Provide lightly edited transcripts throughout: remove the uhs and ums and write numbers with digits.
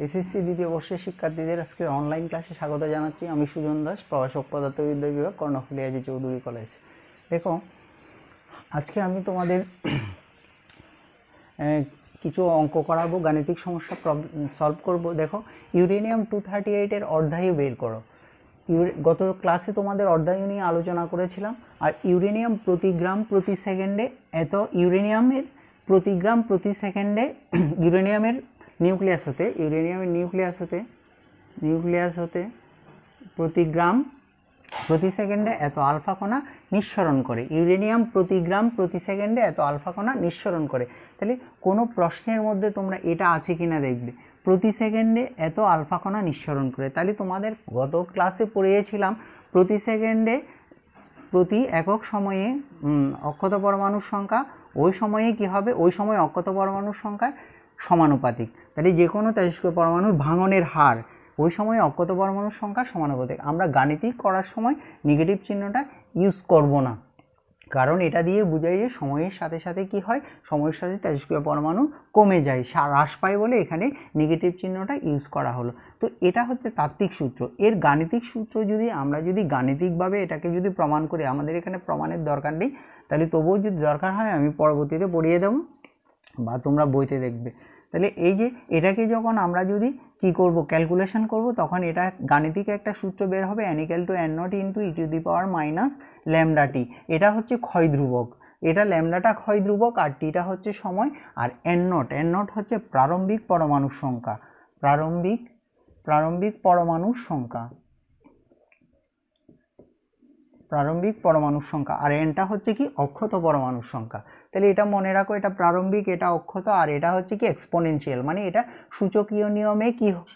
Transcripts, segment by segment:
SSC দ্বিতীয় বর্ষের শিক্ষার্থীদের আজকে অনলাইন ক্লাসে স্বাগত জানাচ্ছি। আমি সুজন দাস, প্রভাষক পদার্থবিদ্যা বিভাগ, কর্ণফুলী আজি চৌধুরী কলেজ। দেখো, আজকে আমি তোমাদের কিছু অঙ্ক করাবো, গাণিতিক সমস্যা সলভ করব। দেখো, ইউরেনিয়াম 238 এর অর্ধায়ু বের করো। গত ক্লাসে তোমাদের অর্ধায়ু নিয়ে আলোচনা করেছিলাম। আর ইউরেনিয়াম প্রতি গ্রাম প্রতি সেকেন্ডে এত, ইউরেনিয়ামের প্রতি গ্রাম প্রতি সেকেন্ডে ইউরেনিয়ামের নিউক্লিয়াস হতে প্রতি গ্রাম প্রতি সেকেন্ডে এত আলফা কণা নিঃসরণ করে। ইউরেনিয়াম প্রতি গ্রাম প্রতি সেকেন্ডে এত আলফা কণা নিঃসরণ করে। তাহলে কোনো প্রশ্নের মধ্যে তোমরা এটা আছে কিনা দেখবে, প্রতি সেকেন্ডে এত আলফা কণা নিঃসরণ করে। তাহলে তোমাদের গত ক্লাসে পড়িয়েছিলাম প্রতি সেকেন্ডে প্রতি একক সময়ে অক্ষত পরমাণুর সংখ্যা ওই সময়ে কি হবে, ওই সময় অক্ষত পরমাণুর সংখ্যার সমানুপাতিক। তাহলে যে কোনো তেজস্ক্রিয় পরমাণুর ভাঙনের হার ওই সময় অক্ষত পরমাণুর সংখ্যার সমানুপাতিক। আমরা গাণিতিক করার সময় নেগেটিভ চিহ্নটা ইউজ করব না, কারণ এটা দিয়ে বোঝায় যে সময়ের সাথে সাথে কি হয়, সময়ের সাথে তেজস্ক্রিয় পরমাণু কমে যায়, হ্রাস পায় বলে এখানে নেগেটিভ চিহ্নটা ইউজ করা হলো। তো এটা হচ্ছে তাত্ত্বিক সূত্র। এর গাণিতিক সূত্র আমরা যদি গাণিতিকভাবে এটাকে যদি প্রমাণ করি, আমাদের এখানে প্রমাণের দরকার নেই, তাহলে তবুও যদি দরকার হয় আমি পরবর্তীতে পড়িয়ে দেবো বা তোমরা বইতে দেখবে। তাহলে এই যে এটাকে যখন আমরা যদি কি করব, ক্যালকুলেশন করব, তখন এটা গাণিতিক একটা সূত্র বের হবে, n = n0 × e⁻⁻λt। এটা হচ্ছে ক্ষয় ধ্রুবক, এটা ল্যামডাটা ক্ষয় ধ্রুবক আর টিটা হচ্ছে সময়। আর n0 হচ্ছে প্রারম্ভিক পরমাণুর সংখ্যা, প্রারম্ভিক পরমাণুর সংখ্যা। আর nটা হচ্ছে কি, অক্ষত পরমাণুর সংখ্যা। তাহলে এটা মনে রাখো, এটা প্রারম্ভিক, এটা অক্ষত, আর এটা হচ্ছে কি এক্সপোনেনশিয়াল, মানে এটা সূচকীয় নিয়মে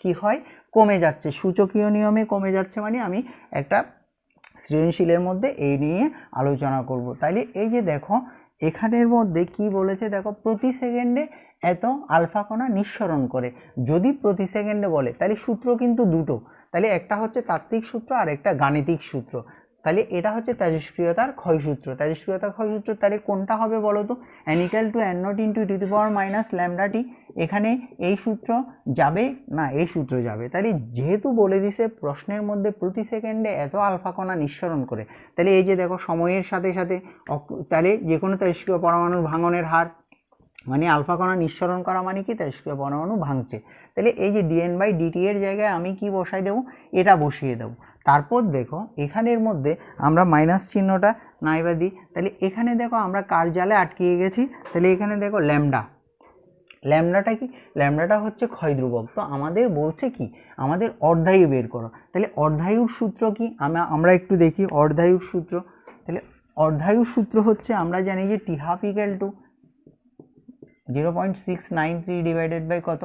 কি হয়, কমে যাচ্ছে। সূচকীয় নিয়মে কমে যাচ্ছে মানে আমি একটা সৃজনশীলের মধ্যে এই নিয়ে আলোচনা করব। তাইলে এই যে দেখো এখানের মধ্যে কি বলেছে, দেখো প্রতি সেকেন্ডে এত আলফা কণা নিঃসরণ করে। যদি প্রতি সেকেন্ডে বলে তাহলে সূত্র কিন্তু দুটো, তাহলে একটা হচ্ছে তাত্ত্বিক সূত্র আর একটা গাণিতিক সূত্র। তাহলে এটা হচ্ছে তেজস্ক্রিয়তার ক্ষয়সূত্র। তাহলে কোনটা হবে বলো তো, n = n0 × e⁻⁻λt। এখানে এই সূত্র যাবে না, এই সূত্র যাবে। তাহলে যেহেতু বলে দিছে প্রশ্নের মধ্যে প্রতি সেকেন্ডে এত আলফা কণা নিঃসরণ করে, তাহলে এই যে দেখো সময়ের সাথে সাথে তাহলে যে কোনো তেজস্ক্রিয় পরমাণুর ভাঙনের হার, মানে আলফা কণা নিঃসরণ করা মানে কি, তেজস্ক্রিয় পরমাণু ভাঙছে। তাহলে এই যে dN/dt এর জায়গায় আমি কি বসাই দেবো, এটা বসিয়ে দেবো। তারপর দেখো এখানের মধ্যে আমরা মাইনাস চিহ্নটা নাইবা দিই। তাহলে এখানে দেখো আমরা কার জালে আটকিয়ে গেছি। তাহলে এখানে দেখো ল্যামডাটা কি, ল্যামডাটা হচ্ছে ক্ষয় ধ্রুবক। তো আমাদের বলছে কি, আমাদের অর্ধায়ু বের করো। তাহলে অর্ধায়ুর সূত্র কি, আমরা একটু দেখি অর্ধায়ুর সূত্র। তাহলে অর্ধায়ুর সূত্র হচ্ছে, আমরা জানি যে T12 = 0.693 কত,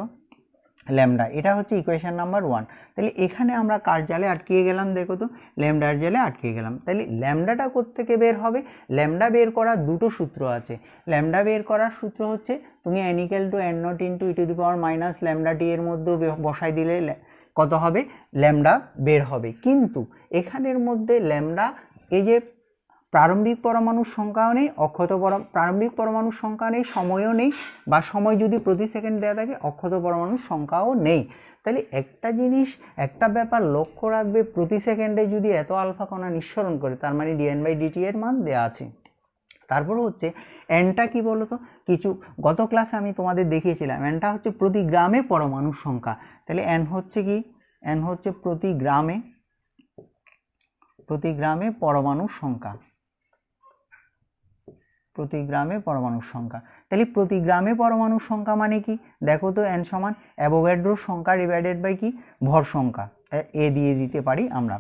ল্যামডা। এটা হচ্ছে ইকুয়েশন নাম্বার 1। তাহলে এখানে আমরা কার জালে আটকিয়ে গেলাম, দেখো তো ল্যামডার জালে আটকে গেলাম। তাহলে ল্যামডাটা কোত্থেকে বের হবে, ল্যামডা বের করার দুটো সূত্র আছে। ল্যামডা বের করার সূত্র হচ্ছে, তুমি n = n0 × e⁻⁻λt এর মধ্যে বসাই দিলে কত হবে, ল্যামডা বের হবে। কিন্তু এখানের মধ্যে ল্যামডা, এই যে প্রারম্ভিক পরমাণুর সংখ্যাও নেই, প্রারম্ভিক পরমাণুর সংখ্যা নেই, সময়ও নেই, বা সময় যদি প্রতি সেকেন্ড দেওয়া থাকে, অক্ষত পরমাণুর সংখ্যাও নেই। তাহলে একটা ব্যাপার লক্ষ্য রাখবে, প্রতি সেকেন্ডে যদি এত আলফা কণা নিঃসরণ করে, তার মানে dN/dt এর মান দেওয়া আছে। তারপর হচ্ছে nটা কি বলতো, গত ক্লাসে আমি তোমাদের দেখিয়েছিলাম, nটা হচ্ছে প্রতি গ্রামে পরমাণুর সংখ্যা। তাহলে n হচ্ছে কি, n হচ্ছে প্রতি গ্রামে পরমাণুর সংখ্যা, প্রতি গ্রামে পরমাণুর সংখ্যা। তাহলে প্রতি গ্রামে পরমাণুর সংখ্যা মানে কি, দেখো তো n = অ্যাভোগাড্রোর সংখ্যা ডিভাইডেড বাই কি, ভর সংখ্যা, এ দিয়ে দিতে পারি আমরা।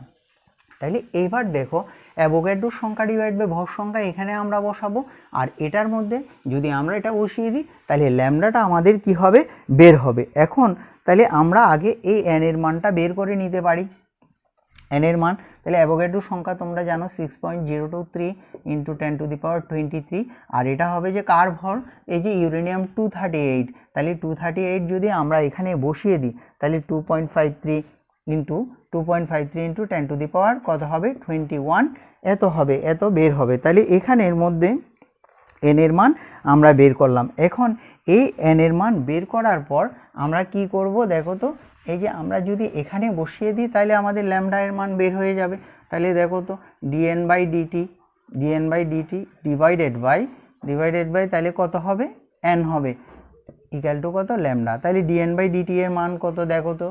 তাহলে এইবার দেখো অ্যাভোগাড্রোর সংখ্যা ডিভাইড বাই ভর সংখ্যা এখানে আমরা বসাবো। আর এটার মধ্যে যদি আমরা এটা বসিয়ে দিই, তাহলে ল্যামডাটা আমাদের কি হবে, বের হবে। এখন তাহলে আমরা আগে এই n এর মানটা বের করে নিতে পারি, n এর মান। তাহলে অ্যাভোগাড্রোর সংখ্যা তোমরা জানো 6.023 × 10⁻23। আর এটা হবে যে কার ভর, এই যে ইউরেনিয়াম 238। তাহলে 238 যদি আমরা এখানে বসিয়ে দিই, তাহলে 2.53 × 10⁻21 এত হবে, এত বের হবে। তাহলে এখানের মধ্যে n এর মান আমরা বের করলাম। এখন এই n এর মান বের করার পর আমরা কি করব দেখো তো, এই যে আমরা যদি এখানে বসিয়ে দিই তাহলে আমাদের ল্যামডা এর মান বের হয়ে যাবে। তাহলে দেখো তো dn/dt ডিভাইডেড বাই তাহলে কত হবে, n হবে, ইকুয়াল টু কত, ল্যামডা। তাহলে dn/dt এর মান কত দেখো তো,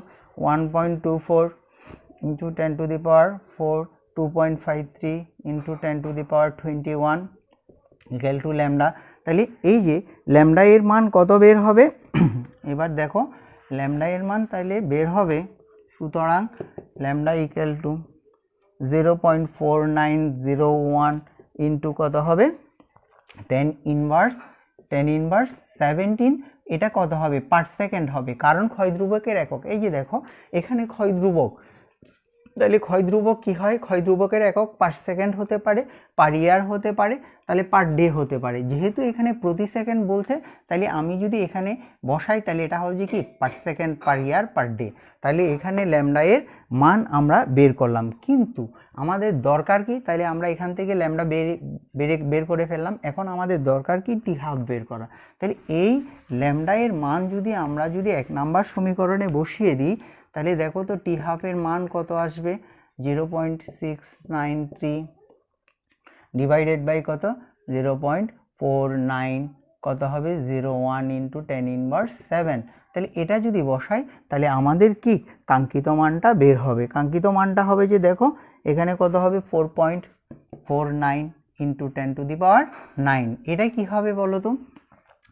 1.24 into 10⁴ 2.53 into 10⁻21 equal to lambda. তাহলে এই যে ল্যামডা এর মান কত বের হবে এবার দেখো ল্যামডা এর মান তাহলে বের হবে, সুতরাং ল্যামডা ইকুয়াল টু 0.4901 ইন্টু কত হবে, 10⁻17, এটা কত হবে, পার সেকেন্ড হবে, কারণ ক্ষয় ধ্রুবকের একক। এই যে দেখো এখানে ক্ষয় ধ্রুবক, তাহলে ক্ষয় ধ্রুবক কী হয়, ক্ষয় ধ্রুবকের একক পার সেকেন্ড হতে পারে, পার ইয়ার হতে পারে, তাহলে পার ডে হতে পারে। যেহেতু এখানে প্রতি সেকেন্ড বলছে, তাহলে আমি যদি এখানে বসাই তাহলে এটা হবে কি পার সেকেন্ড, পার ইয়ার, পার ডে। তাহলে এখানে ল্যামডা এর মান আমরা বের করলাম, কিন্তু আমাদের দরকার কি, তাহলে আমরা এখান থেকে ল্যামডা বের করে ফেললাম। এখন আমাদের দরকার কি, t½ বের করা। তাহলে এই ল্যামডা এর মান যদি আমরা যদি 1 নম্বর সমীকরণে বসিয়ে দিই, তাহলে দেখো তো t½ এর মান কত আসবে, 0.693 ডিভাইডেড বাই কত, 0.49 কত হবে, 01 ইন্টু 10⁻7। তাহলে এটা যদি বসাই তাহলে আমাদের কি কাঙ্ক্ষিত মানটা বের হবে। কাঙ্ক্ষিত মানটা হবে যে দেখো এখানে কত হবে, 4.49 ইন্টু 10⁹9। এটা কি হবে বলো তো,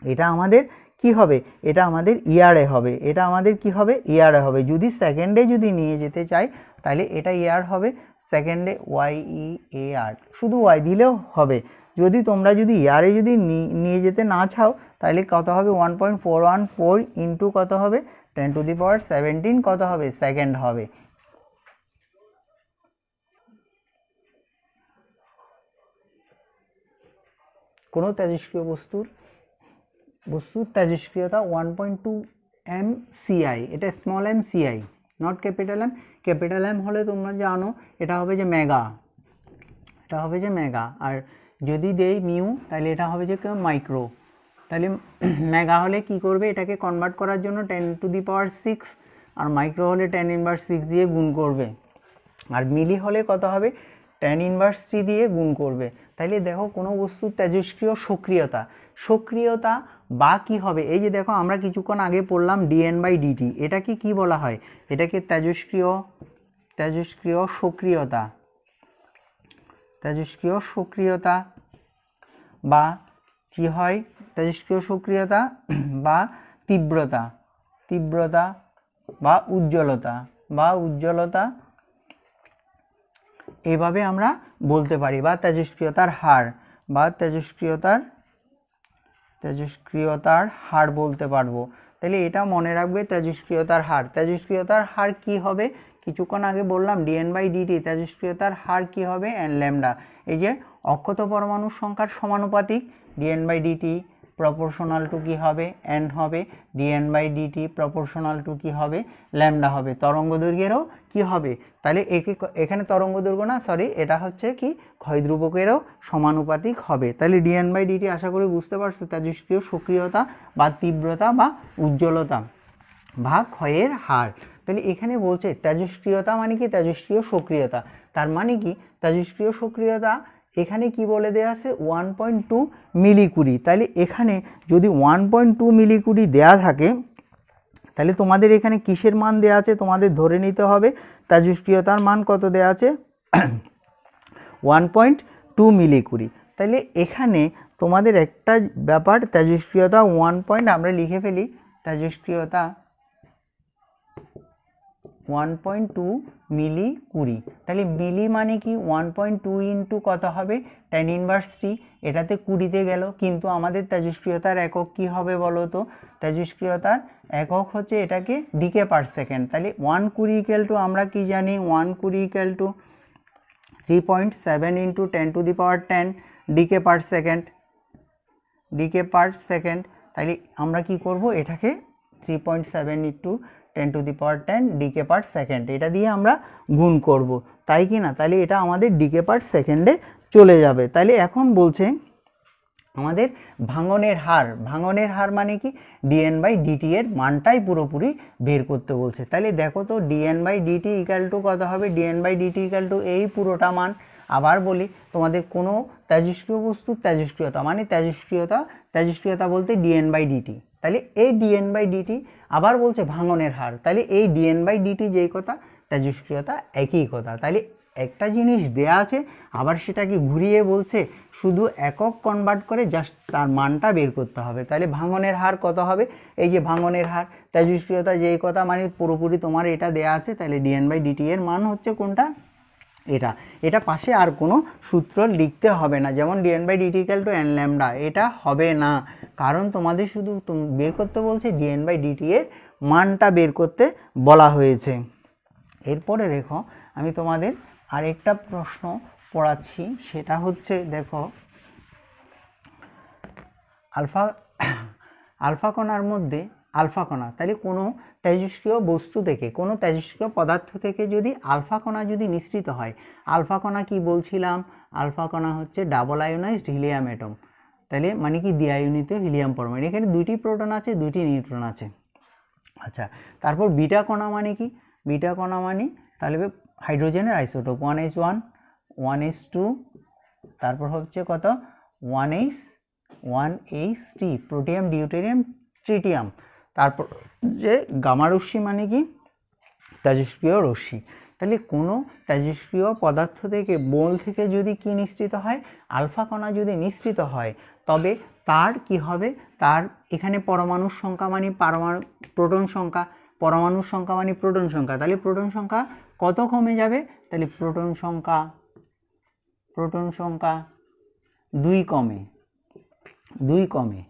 এটা আমাদের কি হবে, এটা আমাদের ইয়ারে হবে, এটা আমাদের কি হবে, ইয়ারে হবে। যদি সেকেন্ডে যদি নিয়ে যেতে চাই তাহলে এটা ইয়ার হবে, সেকেন্ডে YEAR, শুধু ওয়াই দিলেও হবে। যদি তোমরা যদি ইয়ারে যদি নিয়ে যেতে না চাও তাহলে কত হবে, 1.414 ইন্টু কত হবে, 10⁻17 কত হবে, সেকেন্ড হবে। কোনো তেজস্ক্রিয় বস্তুর তেজস্ক্রিয়তা 1.2 mCi, এটা small m CI, not capital M। Capital M হলে তোমরা জানো এটা হবে যে মেগা, এটা হবে যে মেগা, আর যদি দেই মিউ তাহলে এটা হবে যে মাইক্রো। তাহলে মেগা হলে কি করবে, এটাকে কনভার্ট করার জন্য 10⁶, আর মাইক্রো হলে 10⁻6 দিয়ে গুণ করবে, আর মিলি হলে কত হবে, 10⁻3 দিয়ে গুণ করবে। তাইলে দেখো কোনো বস্তুর তেজস্ক্রিয় সক্রিয়তা বা কি হবে, এই যে দেখো আমরা কিছুক্ষণ আগে পড়লাম dn/dt, এটাকে কি বলা হয়, এটাকে তেজস্ক্রিয় সক্রিয়তা বা কি হয়, তেজস্ক্রিয় সক্রিয়তা বা তীব্রতা বা উজ্জ্বলতা এইভাবে আমরা বলতে পারি, বা তেজস্ক্রিয়তার হার বলতে পারবো। তাহলে এটা মনে রাখবে, তেজস্ক্রিয়তার হার কি হবে, কিছুক্ষণ আগে বললাম dn/dt, তেজস্ক্রিয়তার হার কি হবে, n ল্যামডা। এই যে অক্ষত পরমাণুর সংখ্যার সমানুপাতিক, dn/dt প্রপোর্শনাল টু কি হবে, n হবে, dn/dt প্রপোর্শনাল টু কি হবে, ল্যামডা হবে। তরঙ্গ দৈর্ঘ্যেরও কি হবে, তাহলে এখানে তরঙ্গ দৈর্ঘ্য না, সরি, এটা হচ্ছে কি ক্ষয় ধ্রুবকেরও সমানুপাতিক হবে। তাহলে dn/dt আশা করি বুঝতে পারছো, তেজস্ক্রিয় সক্রিয়তা বা তীব্রতা বা উজ্জ্বলতা বা ক্ষয়ের হার। তাহলে এখানে বলছে তেজস্ক্রিয়তা মানে কি, তেজস্ক্রিয় সক্রিয়তা, তার মানে কি তেজস্ক্রিয় সক্রিয়তা এখানে কি বলে দেওয়া আছে, 1.2 মিলিকুরি। তাহলে এখানে যদি 1.2 মিলিকুরি দেয়া থাকে তাহলে তোমাদের এখানে কিসের মান দেওয়া আছে, তোমাদের ধরে নিতে হবে তেজস্ক্রিয়তার মান কত দেওয়া আছে, 1.2 মিলিকুরি। তাহলে এখানে তোমাদের একটা ব্যাপার, তেজস্ক্রিয়তা 1. আমরা লিখে ফেলি, তেজস্ক্রিয়তা 1.2 মিলিকুরি। তাহলে মিলি মানে কি, 1.2 ইন্টু কত হবে, 10⁻3, এটাতে কুড়িতে গেল, কিন্তু আমাদের তেজস্ক্রিয়তার একক কি হবে বলো তো, তেজস্ক্রিয়তার একক হচ্ছে এটাকে ডিকে পার সেকেন্ড। তাহলে 1 কুড়ি ইকুয়াল টু আমরা কি জানি, 1 কুড়ি ইকুয়াল টু 3.7 ইন্টু 10⁻10 ডিকে পার সেকেন্ড। তাহলে আমরা কি করব, এটাকে 3.7 ইন্টু 10⁻10 ডিকে পার সেকেন্ড, এটা দিয়ে আমরা গুণ করব, তাই কি না। তাহলে এটা আমাদের ডিকে পার সেকেন্ডে চলে যাবে। তাহলে এখন বলছে আমাদের ভাঙনের হার মানে কি dn/dt এর মানটাই পুরোপুরি বের করতে বলছে। তাহলে দেখো তো dn/dt ইকাল টু কত হবে, dn/dt ইকাল টু এই পুরোটা মান। আবার বলি তোমাদের কোনো তেজস্ক্রিয় বস্তুর তেজস্ক্রিয়তা মানে তেজস্ক্রিয়তা বলতে dn/dt, তাহলে এই dn/dt আবার বলছে ভাঙনের হার, তাহলে এই dn/dt যেই কথা তেজস্ক্রিয়তা একই কথা। তাহলে একটা জিনিস দেয়া আছে আবার সেটাকে ঘুরিয়ে বলছে শুধু একক কনভার্ট করে জাস্ট তার মানটা বের করতে হবে। তাহলে ভাঙনের হার কত হবে, এই যে ভাঙনের হার তেজস্ক্রিয়তা যেই কথা মানে পুরোপুরি তোমার এটা দেয়া আছে, তাহলে dn/dt এর মান হচ্ছে কোনটা, এটা পাশে আর কোনো সূত্র লিখতে হবে না, যেমন dn/dt equal to n lambda, এটা হবে না, কারণ তোমাদের শুধু বের করতে বলছে dn/dt এর মানটা বের করতে বলা হয়েছে। এরপরে দেখো আমি তোমাদের আরেকটা প্রশ্ন পড়াচ্ছি, সেটা হচ্ছে দেখো আলফা কণার মধ্যে আলফা কণা, তাহলে কোনো তেজস্ক্রিয় বস্তু থেকে কোনো তেজস্ক্রিয় পদার্থ থেকে যদি আলফা কণা যদি নিঃসৃত হয়, আলফা কণা কি বলছিলাম, আলফা কণা হচ্ছে ডাবল আয়োনাইজড হিলিয়াম অ্যাটম, তাহলে মানে কি দ্বিআয়নিত হিলিয়াম পরমাণু, এখানে দুইটি প্রোটন আছে দুইটি নিউট্রন আছে। আচ্ছা, তারপর বিটা কণা মানে কি, বিটা কণা মানে তাহলে হাইড্রোজেনের আইসোটোপ 1h1 1h2, তারপর হচ্ছে কত 1h3 প্রোটিয়াম ডিউটেরিয়াম ট্রিটিয়াম, তারপর যে গামা রশ্মি মানে কি তেজস্ক্রিয় রশ্মি। তাহলে কোনো তেজস্ক্রিয় পদার্থ থেকে বোল থেকে যদি কি নিঃসৃত হয়, আলফা কণা যদি নিঃসৃত হয়, তবে তার কি হবে, তার এখানে পরমাণুর সংখ্যা মানে প্রোটন সংখ্যা, পরমাণুর সংখ্যা মানে প্রোটন সংখ্যা, তাহলে প্রোটন সংখ্যা কত কমে যাবে, তাহলে প্রোটন সংখ্যা 2 কমে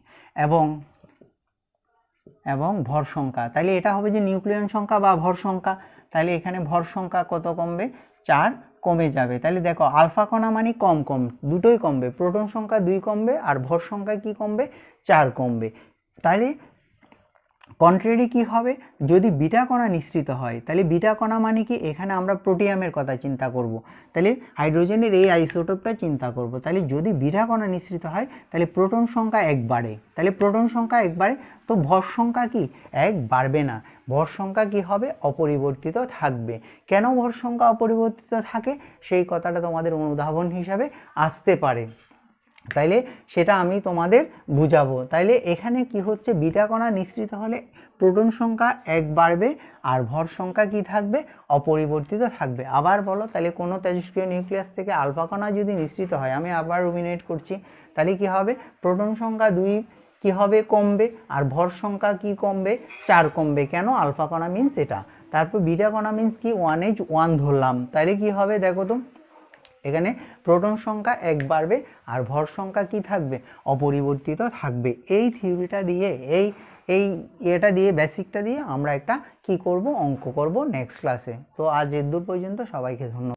এবং ভর সংখ্যা, তাহলে এটা হবে যে নিউক্লিয়ন সংখ্যা বা ভর সংখ্যা, তাহলে এখানে ভর সংখ্যা কত কমবে, 4 কমে যাবে। তাহলে দেখো আলফা কণা মানে কম দুটোই কমবে, প্রোটন সংখ্যা 2 কমবে আর ভর সংখ্যা কি কমবে, 4 কমবে। তাহলে কন্ট্রারি কি হবে, যদি বিটা কণা নিঃসৃত হয়, তাহলে বিটা কণা মানে কি, এখানে আমরা প্রোটিয়ামের কথা চিন্তা করব, তাহলে হাইড্রোজেনের এই আইসোটোপটা চিন্তা করব, তাহলে যদি বিটা কণা নিঃসৃত হয় তাহলে প্রোটন সংখ্যা 1 বাড়ে, তাহলে প্রোটন সংখ্যা 1 বাড়ে, তো ভর সংখ্যা কি 1 বাড়বে না, ভর সংখ্যা কি হবে, অপরিবর্তিত থাকবে। কেন ভর সংখ্যা অপরিবর্তিত থাকে সেই কথাটা তোমাদের অনুধাবন হিসাবে আসতে পারে, তাইলে সেটা আমি তোমাদের বুঝাবো। তাইলে এখানে কি হচ্ছে, বিটা কণা নিঃসৃত হলে প্রোটন সংখ্যা 1 বাড়বে আর ভর সংখ্যা কি থাকবে, অপরিবর্তিত থাকবে। আবার বলো, তাহলে কোনো তেজস্ক্রিয় নিউক্লিয়াস থেকে আলফা কণা যদি নিঃসৃত হয়, আমি আবার রুমিনেট করছি, তাহলে কি হবে, প্রোটন সংখ্যা 2 কি হবে, কমবে, আর ভর সংখ্যা কি কমবে, 4 কমবে। কেন, আলফা কণা মিন্স এটা, তারপর বিটা কণা মিন্স কি 1h1 ধরলাম, তাহলে কি হবে দেখো তো, এখানে প্রোটন সংখ্যা 1 বাড়বে আর ভর সংখ্যা কি থাকবে, অপরিবর্তিত থাকবে। এই থিওরিটা দিয়ে এটা দিয়ে বেসিকটা দিয়ে আমরা একটা কি করব, অঙ্ক করব নেক্সট ক্লাসে। তো আজ এর দূর পর্যন্ত, সবাইকে ধন্যবাদ।